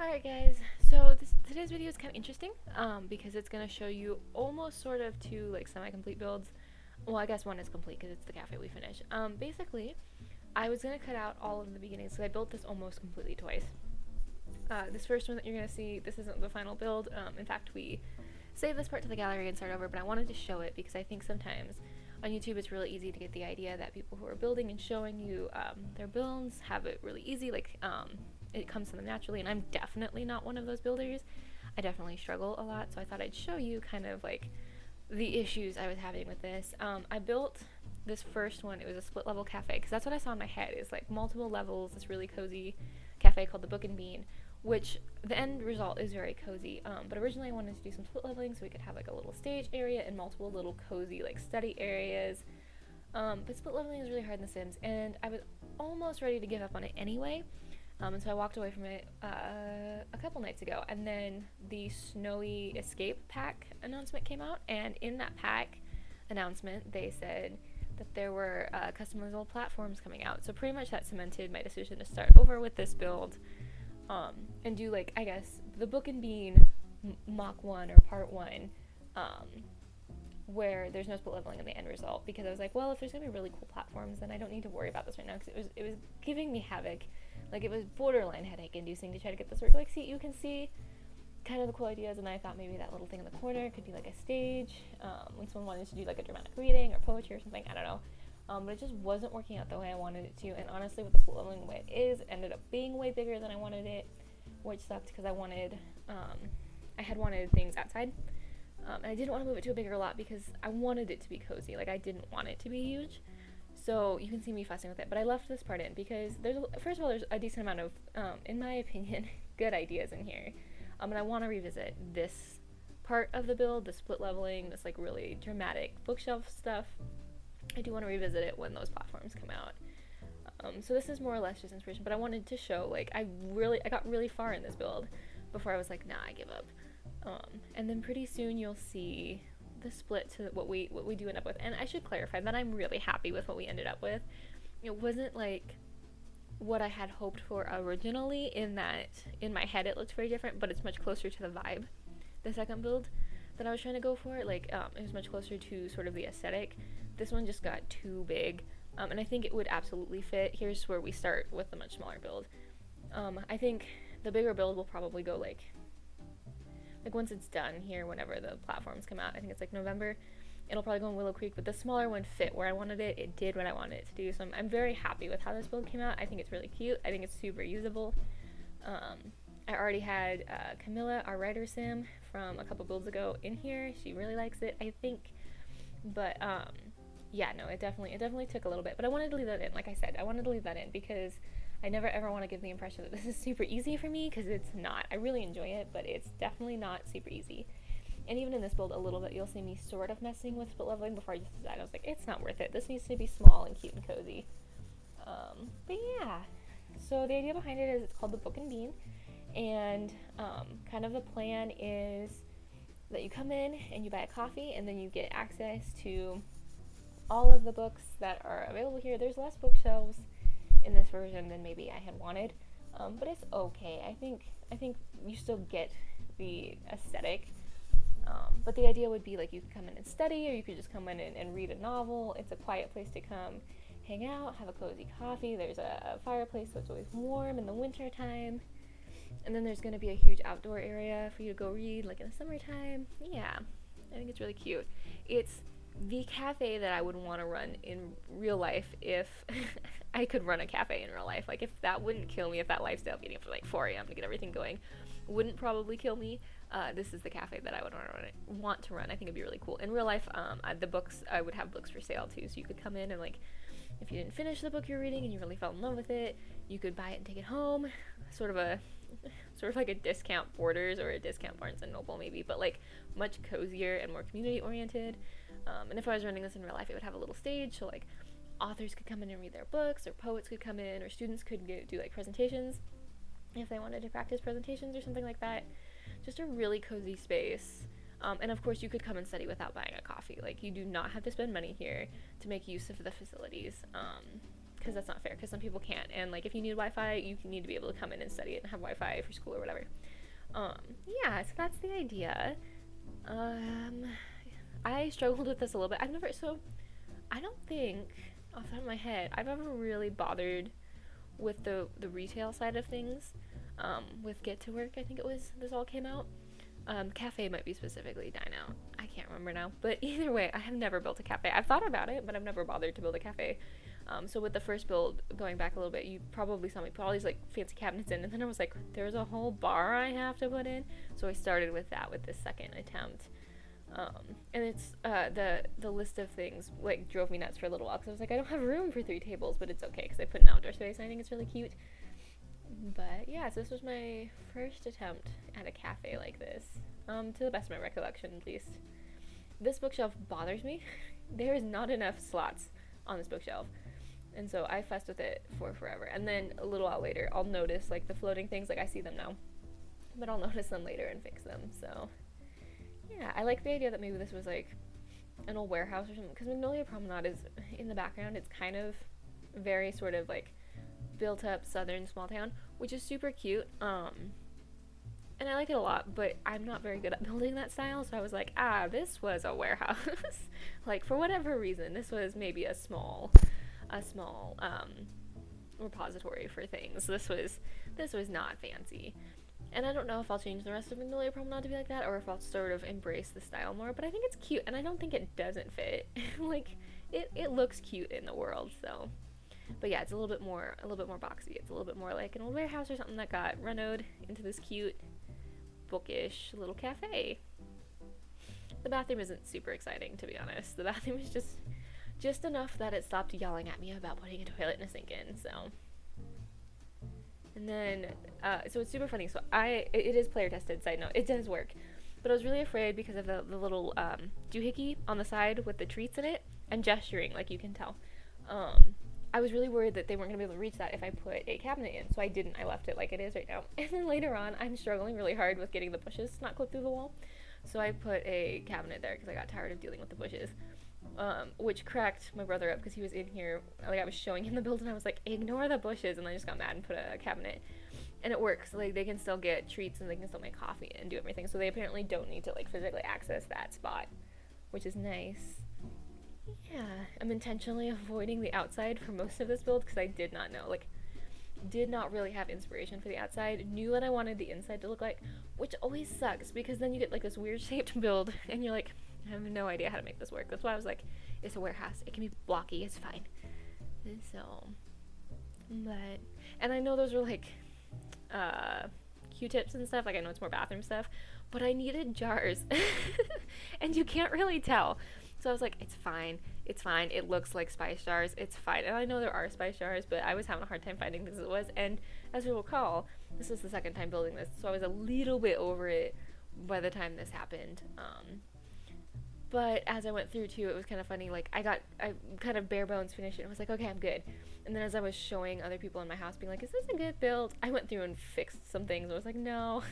Alright guys, so today's video is kind of interesting because it's going to show you almost sort of two like semi-complete builds. Well, I guess one is complete because it's the cafe we finished. Basically, I was going to cut out all of the beginnings because I built this almost completely twice. This first one that you're going to see, this isn't the final build. In fact, we saved this part to the gallery and start over, but I wanted to show it because I think sometimes on YouTube it's really easy to get the idea that people who are building and showing you their builds have it really easy, it comes to them naturally, and I'm definitely not one of those builders. I definitely struggle a lot, so I thought I'd show you kind of like the issues I was having with this. I built this first one, it was a split level cafe, because that's what I saw in my head, is like multiple levels, this really cozy cafe called the Book and Bean, which the end result is very cozy, but originally I wanted to do some split leveling so we could have like a little stage area and multiple little cozy like study areas. But split leveling is really hard in The Sims, and I was almost ready to give up on it anyway. And so I walked away from it a couple nights ago, and then the Snowy Escape pack announcement came out, and in that pack announcement they said that there were customizable platforms coming out. So pretty much that cemented my decision to start over with this build and do like, I guess, the Book and Bean Mach 1 or Part 1 where there's no split leveling in the end result, because I was like, well, if there's going to be really cool platforms, then I don't need to worry about this right now, because it was giving me havoc. Like, it was borderline headache inducing to try to get this work. Like, see, you can see kind of the cool ideas, and I thought maybe that little thing in the corner could be like a stage, when someone wanted to do like a dramatic reading or poetry or something, I don't know. But it just wasn't working out the way I wanted it to, and honestly, with the split leveling the way it is, it ended up being way bigger than I wanted it, which sucked because I had wanted things outside, and I didn't want to move it to a bigger lot because I wanted it to be cozy. Like, I didn't want it to be huge. So you can see me fussing with it, but I left this part in because first of all, there's a decent amount of, in my opinion, good ideas in here. And I want to revisit this part of the build, the split leveling, this like really dramatic bookshelf stuff. I do want to revisit it when those platforms come out. So this is more or less just inspiration, but I wanted to show, like, I got really far in this build before I was like, nah, I give up. And then pretty soon you'll see the split to what we do end up with. And I should clarify that I'm really happy with what we ended up with. It wasn't like what I had hoped for originally, in that in my head it looked very different, but it's much closer to the vibe, the second build that I was trying to go for. Like, it was much closer to sort of the aesthetic. This one just got too big, and I think it would absolutely fit. Here's where we start with the much smaller build. I think the bigger build will probably go like once it's done here, whenever the platforms come out, I think it's like November, it'll probably go in Willow Creek, but the smaller one fit where I wanted it. It did what I wanted it to do, so I'm very happy with how this build came out. I think it's really cute. I think it's super usable. I already had Camilla, our writer sim from a couple builds ago, in here. She really likes it, I think. But yeah, no, it definitely took a little bit, but I wanted to leave that in. Like I said, I wanted to leave that in because I never ever want to give the impression that this is super easy for me, because it's not. I really enjoy it, but it's definitely not super easy. And even in this build a little bit, you'll see me sort of messing with split leveling before I just decided. I was like, it's not worth it. This needs to be small and cute and cozy. But yeah, so the idea behind it is it's called the Book and Bean, and kind of the plan is that you come in and you buy a coffee, and then you get access to all of the books that are available here. There's less bookshelves in this version than maybe I had wanted, but it's okay. I think you still get the aesthetic, but the idea would be like you could come in and study, or you could just come in and read a novel. It's a quiet place to come hang out, have a cozy coffee. There's a fireplace, so it's always warm in the winter time, and then there's going to be a huge outdoor area for you to go read, like in the summertime. Yeah, I think it's really cute. It's the cafe that I would want to run in real life if I could run a cafe in real life. Like, if that wouldn't kill me, if that lifestyle, getting up for like 4 a.m. to get everything going, wouldn't probably kill me, this is the cafe that I would want to run. I think it'd be really cool. In real life, the books, I would have books for sale too, so you could come in and, like, if you didn't finish the book you're reading and you really fell in love with it, you could buy it and take it home. Sort of like a discount Borders or a discount Barnes and Noble maybe, but like much cozier and more community oriented. And if I was running this in real life, it would have a little stage, so like authors could come in and read their books, or poets could come in, or students could do like presentations if they wanted to practice presentations or something like that. Just a really cozy space. And of course you could come and study without buying a coffee. Like, you do not have to spend money here to make use of the facilities. because that's not fair, because some people can't, and like if you need Wi-Fi, you need to be able to come in and study it and have Wi-Fi for school or whatever. Yeah, so that's the idea. I struggled with this a little bit. I don't think, off the top of my head, I've ever really bothered with the retail side of things. With Get to Work, I think it was, this all came out. Cafe might be specifically Dine Out. I can't remember now. But either way, I have never built a cafe. I've thought about it, but I've never bothered to build a cafe. So with the first build, going back a little bit, you probably saw me put all these like fancy cabinets in, and then I was like, there's a whole bar I have to put in. So I started with that with this second attempt. And it's the list of things like drove me nuts for a little while, because I was like, I don't have room for 3 tables, but it's okay because I put an outdoor space and I think it's really cute. But yeah, so this was my first attempt at a cafe like this, to the best of my recollection at least. This bookshelf bothers me. There is not enough slots on this bookshelf, and so I fussed with it for forever. And then a little while later, I'll notice like the floating things, like I see them now, but I'll notice them later and fix them. So yeah, I like the idea that maybe this was like an old warehouse or something, because Magnolia Promenade is in the background. It's kind of very sort of like built up southern small town, which is super cute, and I like it a lot, but I'm not very good at building that style, so I was like, this was a warehouse. Like, for whatever reason, this was maybe a small repository for things. This was not fancy. And I don't know if I'll change the rest of Magnolia Promenade to be like that, or if I'll sort of embrace the style more, but I think it's cute, and I don't think it doesn't fit. Like, it looks cute in the world, so. But yeah, it's a little bit more boxy. It's a little bit more like an old warehouse or something that got renoed into this cute, bookish little cafe. The bathroom isn't super exciting, to be honest. The bathroom is just enough that it stopped yelling at me about putting a toilet and a sink in, so. And then, so it's super funny. So it is player tested, side note. It does work. But I was really afraid because of the little doohickey on the side with the treats in it. I'm gesturing, like you can tell. I was really worried that they weren't going to be able to reach that if I put a cabinet in, so I didn't. I left it like it is right now. And then later on, I'm struggling really hard with getting the bushes to not clip through the wall, so I put a cabinet there because I got tired of dealing with the bushes, which cracked my brother up because he was in here, like I was showing him the build, and I was like, ignore the bushes, and I just got mad and put a cabinet. And it works. Like, they can still get treats and they can still make coffee and do everything, so they apparently don't need to like physically access that spot, which is nice. Yeah, I'm intentionally avoiding the outside for most of this build because I did not know, like, did not really have inspiration for the outside. Knew what I wanted the inside to look like, which always sucks because then you get like this weird shaped build and you're like, I have no idea how to make this work. That's why I was like, it's a warehouse. It can be blocky. It's fine. And so, but, and I know those are like Q-tips and stuff. Like, I know it's more bathroom stuff, but I needed jars and you can't really tell. So I was like, it's fine, it looks like spice jars, it's fine. And I know there are spice jars, but I was having a hard time finding things. It was, and as you'll recall, this was the second time building this, so I was a little bit over it by the time this happened. But as I went through too, it was kind of funny, like I kind of bare bones finished it, and I was like, okay, I'm good. And then as I was showing other people in my house being like, is this a good build? I went through and fixed some things, and I was like, no,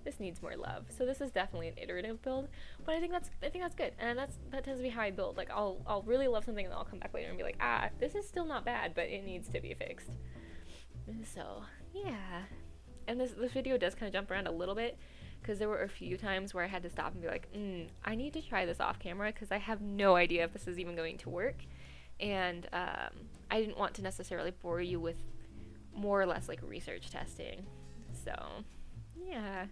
this needs more love. So this is definitely an iterative build, but I think that's good, and that tends to be how I build. Like, I'll really love something, and then I'll come back later and be like, this is still not bad, but it needs to be fixed. And so yeah, and this video does kind of jump around a little bit because there were a few times where I had to stop and be like, I need to try this off camera because I have no idea if this is even going to work, and I didn't want to necessarily bore you with more or less like research testing. So yeah.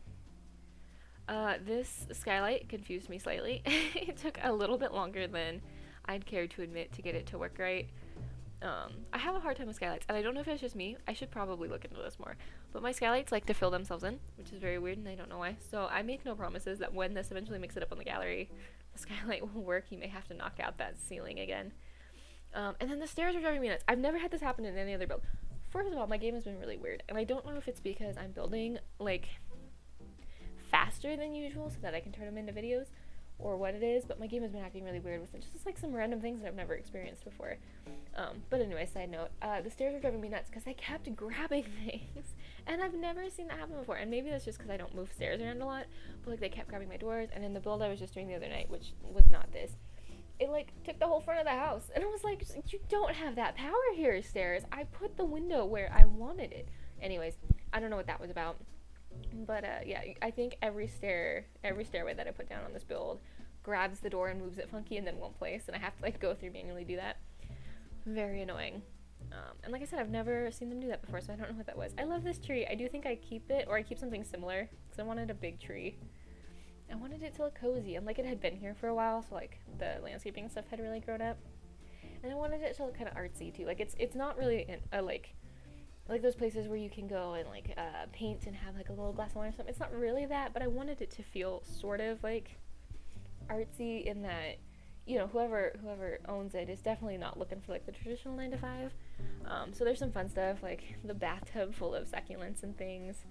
This skylight confused me slightly. It took a little bit longer than I'd care to admit to get it to work right. I have a hard time with skylights, and I don't know if it's just me. I should probably look into this more. But my skylights like to fill themselves in, which is very weird, and I don't know why. So I make no promises that when this eventually makes it up on the gallery, the skylight will work. You may have to knock out that ceiling again. And then the stairs are driving me nuts. I've never had this happen in any other build. First of all, my game has been really weird, and I don't know if it's because I'm building, like, faster than usual so that I can turn them into videos, or what it is, but my game has been acting really weird with it. Just like some random things that I've never experienced before. But anyway, side note, the stairs are driving me nuts because I kept grabbing things, and I've never seen that happen before. And maybe that's just because I don't move stairs around a lot, but like they kept grabbing my doors. And in the build I was just doing the other night, which was not this, it like took the whole front of the house. And I was like, you don't have that power here, stairs. I put the window where I wanted it. Anyways, I don't know what that was about. But yeah, I think every stairway that I put down on this build grabs the door and moves it funky and then won't place, and I have to like go through manually do that. Very annoying. And like I said, I've never seen them do that before, so I don't know what that was. I love this tree. I do think I keep it, or I keep something similar, because I wanted a big tree. I wanted it to look cozy, and like it had been here for a while, so like the landscaping stuff had really grown up. And I wanted it to look kind of artsy too. Like it's not really a like those places where you can go and like paint and have like a little glass of wine or something. It's not really that, but I wanted it to feel sort of like artsy in that, you know, whoever owns it is definitely not looking for like the traditional 9 to 5. So there's some fun stuff, like the bathtub full of succulents and things,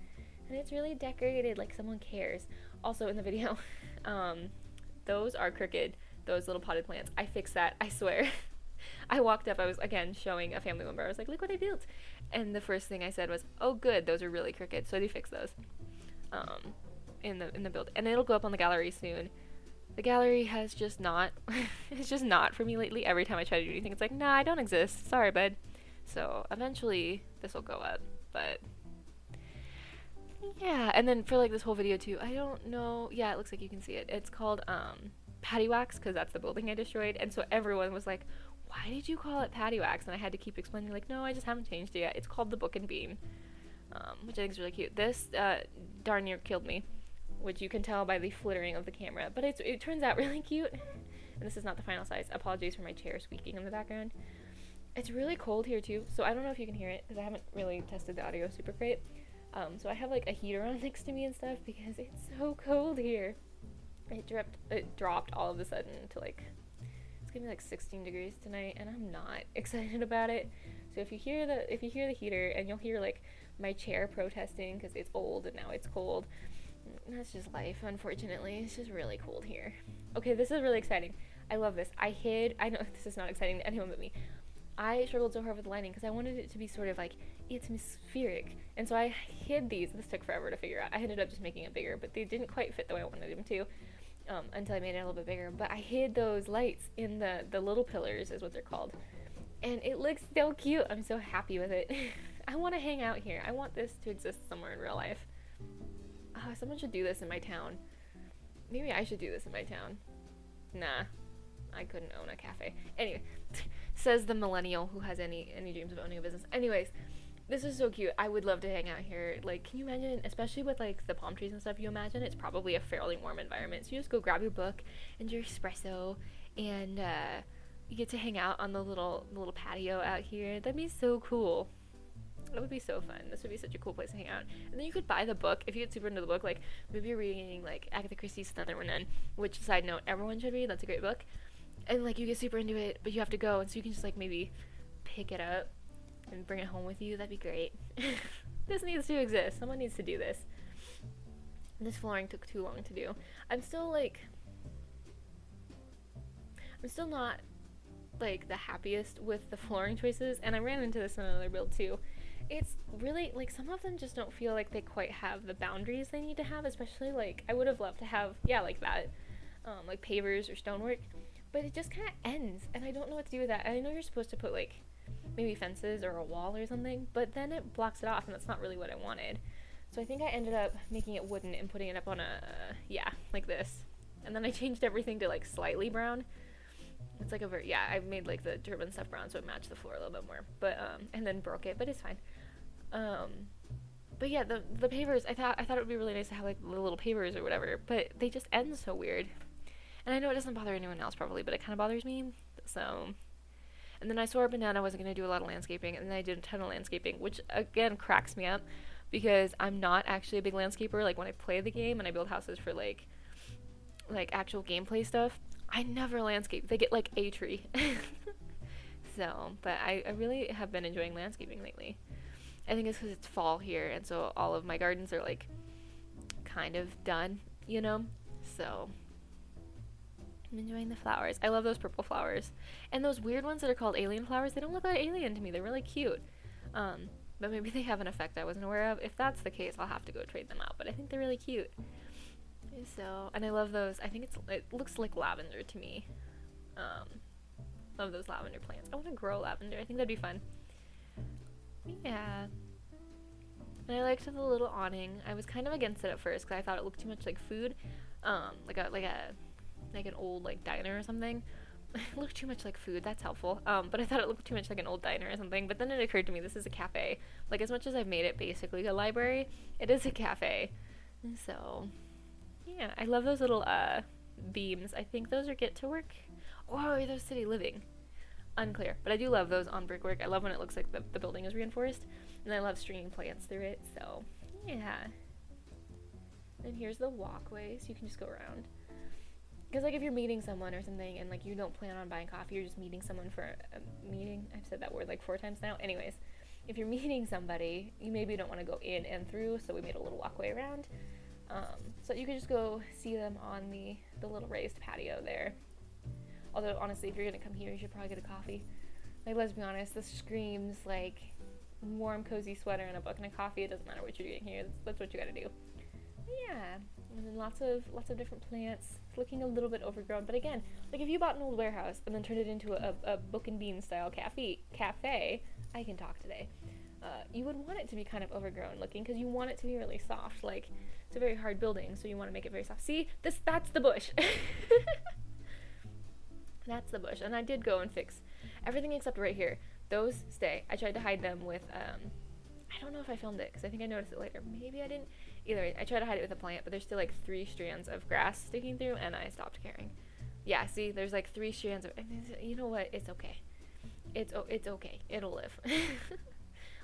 and it's really decorated like someone cares. Also in the video, those are crooked, those little potted plants. I fixed that, I swear. I walked up, I was again showing a family member, I was like, look what I built, and the first thing I said was, oh good, those are really crooked, so I do fix those in the build, and it'll go up on the gallery soon. The gallery has just not it's just not for me lately. Every time I try to do anything, it's like, nah, I don't exist, sorry bud. So eventually this will go up, but yeah. And then for like this whole video too, I don't know, yeah, it looks like you can see it, it's called patty wax, because that's the building I destroyed. And so everyone was like, why did you call it patty wax? And I had to keep explaining, like, no, I just haven't changed it yet. It's called the book and beam, which I think is really cute. This darn near killed me, which you can tell by the flittering of the camera, but it turns out really cute. And this is not the final size. Apologies for my chair squeaking in the background. It's really cold here too, so I don't know if you can hear it, because I haven't really tested the audio super great. So I have like a heater on next to me and stuff, because it's so cold here. It dropped all of a sudden to like, it's gonna be like 16 degrees tonight, and I'm not excited about it. So if you hear the heater, and you'll hear like my chair protesting because it's old and now it's cold, that's just life, unfortunately. It's just really cold here. Okay, this is really exciting. I love this. I know this is not exciting to anyone but me. I struggled so hard with the lighting because I wanted it to be sort of like atmospheric, and so I hid these. This took forever to figure out. I ended up just making it bigger, but they didn't quite fit the way I wanted them to, until I made it a little bit bigger. But I hid those lights in the little pillars, is what they're called, and it looks so cute. I'm so happy with it. I want to hang out here. I want this to exist somewhere in real life. Someone should do this in my town. Maybe I should do this in my town. Nah, I couldn't own a cafe. Anyway, says the millennial who has any dreams of owning a business. Anyways, this is so cute. I would love to hang out here. Like, can you imagine, especially with like the palm trees and stuff, you imagine it's probably a fairly warm environment. So you just go grab your book and your espresso, and you get to hang out on the little patio out here. That'd be so cool. That would be so fun. This would be such a cool place to hang out. And then you could buy the book if you get super into the book. Like, maybe you're reading like Agatha Christie's Another One None, which, side note, everyone should read. That's a great book. And like, you get super into it, but you have to go, and so you can just like maybe pick it up and bring it home with you. That'd be great. This needs to exist. Someone needs to do this. This flooring took too long to do. I'm still not like the happiest with the flooring choices, and I ran into this in another build too. It's really like, some of them just don't feel like they quite have the boundaries they need to have, especially like I would have loved to have, yeah, like that, like pavers or stonework, but it just kind of ends, and I don't know what to do with that. I know you're supposed to put like maybe fences or a wall or something, but then it blocks it off, and that's not really what I wanted. So I think I ended up making it wooden and putting it up on a, yeah, like this, and then I changed everything to like slightly brown. It's like I made like the German stuff brown so it matched the floor a little bit more, but and then broke it, but it's fine. But yeah, the pavers, I thought it would be really nice to have like the little pavers or whatever, but they just end so weird. And I know it doesn't bother anyone else probably, but it kind of bothers me. So, and then I swore up and down I wasn't going to do a lot of landscaping, and then I did a ton of landscaping, which again cracks me up because I'm not actually a big landscaper. Like, when I play the game and I build houses for like actual gameplay stuff, I never landscape. They get like a tree. So, but I really have been enjoying landscaping lately. I think it's because it's fall here, and so all of my gardens are like kind of done, you know? So I'm enjoying the flowers. I love those purple flowers. And those weird ones that are called alien flowers, they don't look like alien to me. They're really cute. But maybe they have an effect I wasn't aware of. If that's the case, I'll have to go trade them out. But I think they're really cute. So, and I love those. I think it looks like lavender to me. Um, love those lavender plants. I want to grow lavender. I think that'd be fun. Yeah. And I liked the little awning. I was kind of against it at first because I thought it looked too much like food, like an old like diner or something. It looked too much like food. That's helpful. But I thought it looked too much like an old diner or something. But then it occurred to me this is a cafe. Like as much as I've made it basically a library, it is a cafe. So yeah, I love those little beams. I think those are get to work. Or are those city living? Unclear. But I do love those on brickwork. I love when it looks like the building is reinforced. And I love stringing plants through it. So yeah. And here's the walkway, so you can just go around. Because like if you're meeting someone or something and like you don't plan on buying coffee, you're just meeting someone for a meeting. I've said that word like 4 times now. Anyways, if you're meeting somebody, you maybe don't want to go in and through, so we made a little walkway around. So you can just go see them on the little raised patio there. Although honestly, if you're gonna come here, you should probably get a coffee. Like let's be honest, this screams like warm, cozy sweater and a book and a coffee. It doesn't matter what you're doing here. That's what you gotta do. Yeah, and then lots of different plants. It's looking a little bit overgrown, but again, like if you bought an old warehouse and then turned it into a book and bean style cafe, I can talk today. You would want it to be kind of overgrown looking because you want it to be really soft. Like it's a very hard building, so you want to make it very soft. See, that's the bush. That's the bush, and I did go and fix everything except right here. Those stay. I tried to hide them with I don't know if I filmed it because I think I noticed it later. Maybe I didn't. Either way, I tried to hide it with a plant, but there's still like 3 strands of grass sticking through, and I stopped caring. Yeah, see, there's like 3 strands of. You know what? It's okay. It's okay. It'll live.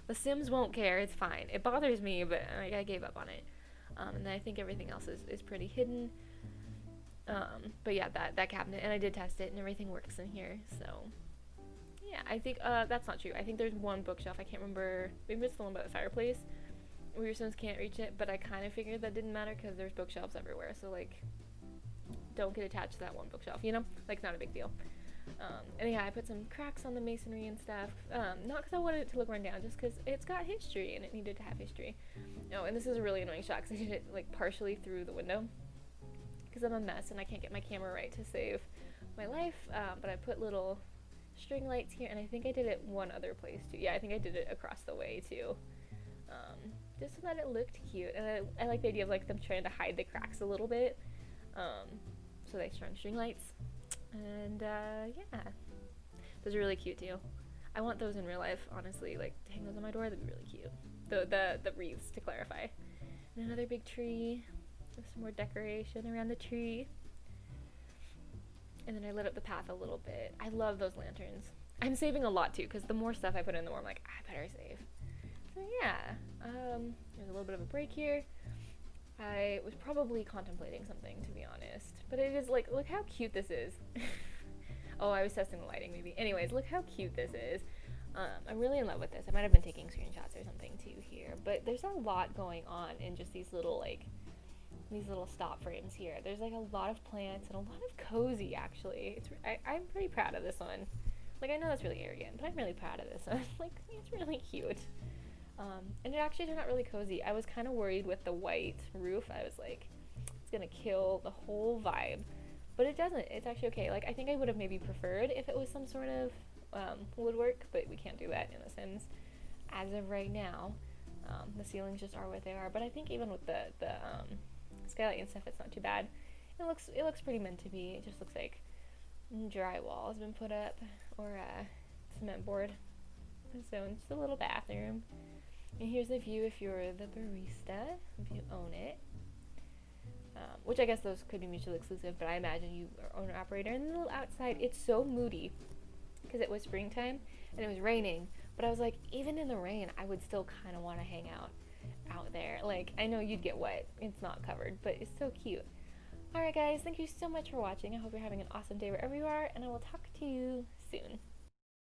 The Sims won't care. It's fine. It bothers me, but I gave up on it. And then I think everything else is pretty hidden. But yeah, that cabinet, and I did test it, and everything works in here. So yeah, I think that's not true. I think there's one bookshelf. I can't remember. Maybe it's the one by the fireplace where your Sims can't reach it. But I kind of figured that didn't matter because there's bookshelves everywhere. So like, don't get attached to that one bookshelf. You know, like not a big deal. And yeah, I put some cracks on the masonry and stuff. Not because I wanted it to look run down, just because it's got history and it needed to have history. No, and this is a really annoying shot because I did it like partially through the window because I'm a mess and I can't get my camera right to save my life. But I put little string lights here, and I think I did it one other place too. Yeah, I think I did it across the way too. Just so that it looked cute, and I like the idea of like them trying to hide the cracks a little bit. So they strung string lights. And yeah, those are really cute too. I want those in real life, honestly. Like to hang those on my door, that'd be really cute. The wreaths, to clarify. And another big tree with some more decoration around the tree. And then I lit up the path a little bit. I love those lanterns. I'm saving a lot too, because the more stuff I put in, the more I'm like, I better save. So yeah, there's a little bit of a break here. I was probably contemplating something, to be honest. But it is like, look how cute this is. Oh, I was testing the lighting maybe. Anyways, look how cute this is. I'm really in love with this. I might have been taking screenshots or something too here. But there's a lot going on in just these little stop frames here. There's like a lot of plants and a lot of cozy, actually. I'm pretty proud of this one. Like, I know that's really arrogant, but I'm really proud of this one. Like, it's really cute. And it actually turned out really cozy. I was kind of worried with the white roof. I was like, it's gonna kill the whole vibe. But it doesn't. It's actually okay. Like, I think I would have maybe preferred if it was some sort of woodwork, but we can't do that in The Sims as of right now. The ceilings just are what they are. But I think even with the skylight and stuff, it's not too bad. It looks pretty meant to be. It just looks like drywall has been put up, or cement board. So it's just a little bathroom. And here's the view if you're the barista, if you own it. Which I guess those could be mutually exclusive, but I imagine you are owner-operator. And then outside, it's so moody because it was springtime and it was raining. But I was like, even in the rain, I would still kind of want to hang out there. Like, I know you'd get wet. It's not covered, but it's so cute. Alright guys, thank you so much for watching. I hope you're having an awesome day wherever you are, and I will talk to you soon.